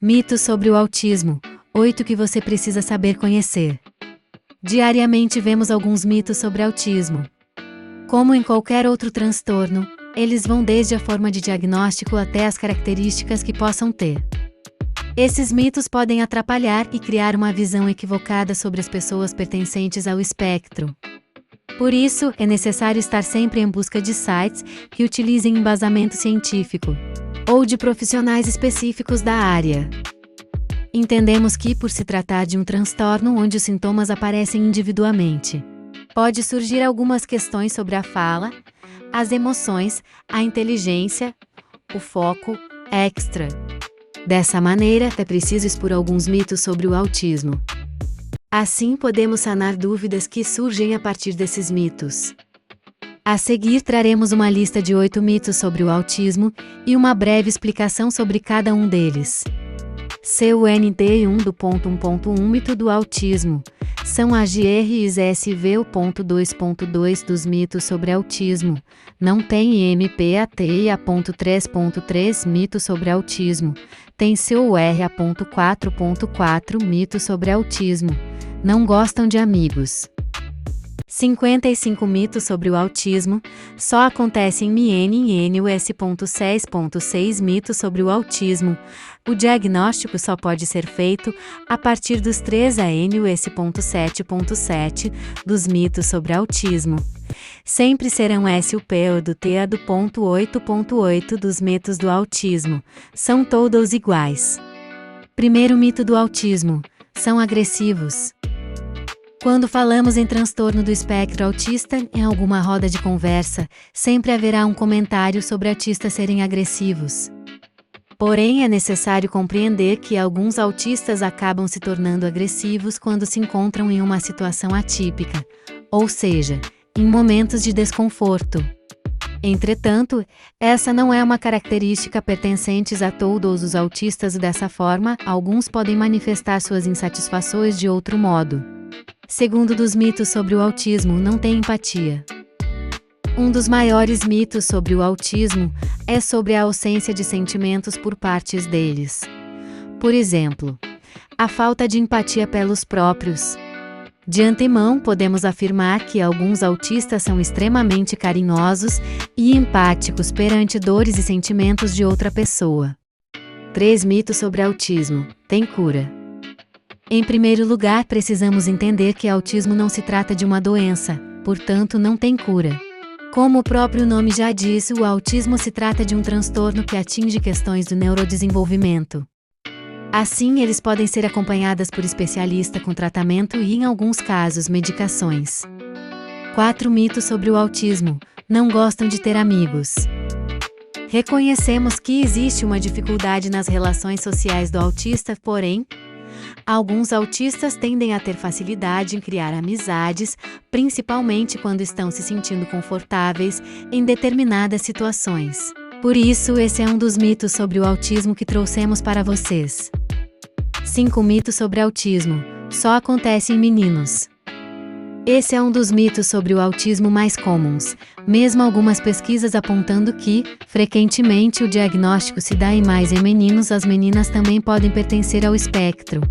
Mitos sobre o autismo. 8 que você precisa saber conhecer. Diariamente vemos alguns mitos sobre autismo. Como em qualquer outro transtorno, eles vão desde a forma de diagnóstico até as características que possam ter. Esses mitos podem atrapalhar e criar uma visão equivocada sobre as pessoas pertencentes ao espectro. Por isso, é necessário estar sempre em busca de sites que utilizem embasamento científico ou de profissionais específicos da área. Entendemos que, por se tratar de um transtorno onde os sintomas aparecem individualmente, pode surgir algumas questões sobre a fala, as emoções, a inteligência, o foco, etc. Dessa maneira, é preciso expor alguns mitos sobre o autismo. Assim podemos sanar dúvidas que surgem a partir desses mitos. A seguir traremos uma lista de 8 mitos sobre o autismo e uma breve explicação sobre cada um deles. CUNT 1.1.1 Mito do autismo. São as GRISSV 2.2 dos mitos sobre autismo. Não tem MPATIA.3.3 Mito sobre autismo. Tem CURA.4.4 Mito sobre autismo. Não gostam de amigos. 55 mitos sobre o autismo. Só acontece em NUS.6.6 Mitos sobre o autismo. O diagnóstico só pode ser feito a partir dos 3 ANUS.7.7 dos mitos sobre autismo. Sempre serão SUP ou do TA do ponto 8.8 dos mitos do autismo. São todos iguais. Primeiro mito do autismo. São agressivos. Quando falamos em transtorno do espectro autista, em alguma roda de conversa, sempre haverá um comentário sobre autistas serem agressivos. Porém, é necessário compreender que alguns autistas acabam se tornando agressivos quando se encontram em uma situação atípica, ou seja, em momentos de desconforto. Entretanto, essa não é uma característica pertencente a todos os autistas. Dessa forma, alguns podem manifestar suas insatisfações de outro modo. Segundo dos mitos sobre o autismo, não tem empatia. Um dos maiores mitos sobre o autismo é sobre a ausência de sentimentos por partes deles. Por exemplo, a falta de empatia pelos próprios. De antemão, podemos afirmar que alguns autistas são extremamente carinhosos e empáticos perante dores e sentimentos de outra pessoa. 3 mitos sobre autismo. Tem cura. Em primeiro lugar, precisamos entender que autismo não se trata de uma doença, portanto não tem cura. Como o próprio nome já diz, o autismo se trata de um transtorno que atinge questões do neurodesenvolvimento. Assim, eles podem ser acompanhados por especialista com tratamento e, em alguns casos, medicações. 4 mitos sobre o autismo. Não gostam de ter amigos. Reconhecemos que existe uma dificuldade nas relações sociais do autista, porém, alguns autistas tendem a ter facilidade em criar amizades, principalmente quando estão se sentindo confortáveis em determinadas situações. Por isso, esse é um dos mitos sobre o autismo que trouxemos para vocês. 5 mitos sobre autismo. Só acontece em meninos. Esse é um dos mitos sobre o autismo mais comuns, mesmo algumas pesquisas apontando que, frequentemente, o diagnóstico se dá mais em meninos. As meninas também podem pertencer ao espectro.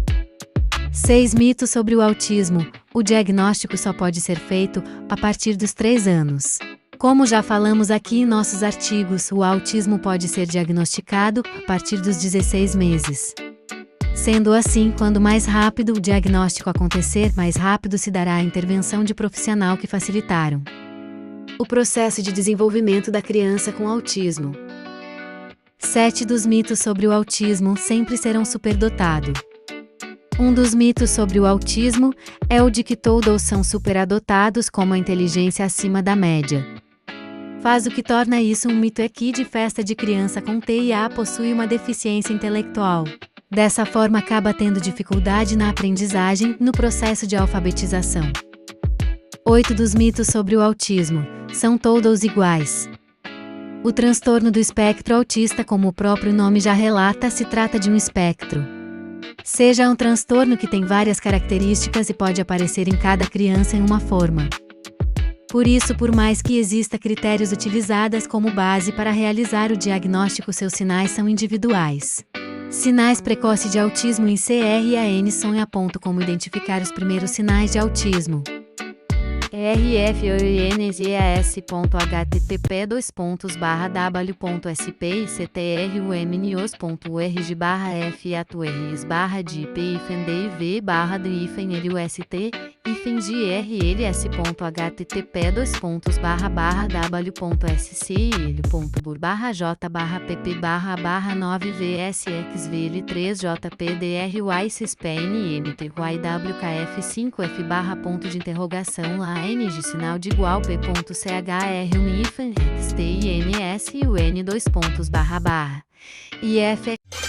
6 mitos sobre o autismo. O diagnóstico só pode ser feito a partir dos 3 anos. Como já falamos aqui em nossos artigos, o autismo pode ser diagnosticado a partir dos 16 meses. Sendo assim, quando mais rápido o diagnóstico acontecer, mais rápido se dará a intervenção de profissional que facilitaram o processo de desenvolvimento da criança com autismo. 7 dos mitos sobre o autismo. Sempre serão superdotados. Um dos mitos sobre o autismo é o de que todos são superdotados com uma inteligência acima da média. Faz o que torna isso um mito é que de festa de criança com TIA possui uma deficiência intelectual. Dessa forma acaba tendo dificuldade na aprendizagem no processo de alfabetização. 8 dos mitos sobre o autismo. São todos iguais. O transtorno do espectro autista, como o próprio nome já relata, se trata de um espectro. Seja um transtorno que tem várias características e pode aparecer em cada criança em uma forma. Por isso, por mais que exista critérios utilizados como base para realizar o diagnóstico, seus sinais são individuais. Sinais precoce de autismo em CRAN sonha. Como identificar os primeiros sinais de autismo. N de sinal de igual P.CHR UNIFAN XTINS UN IF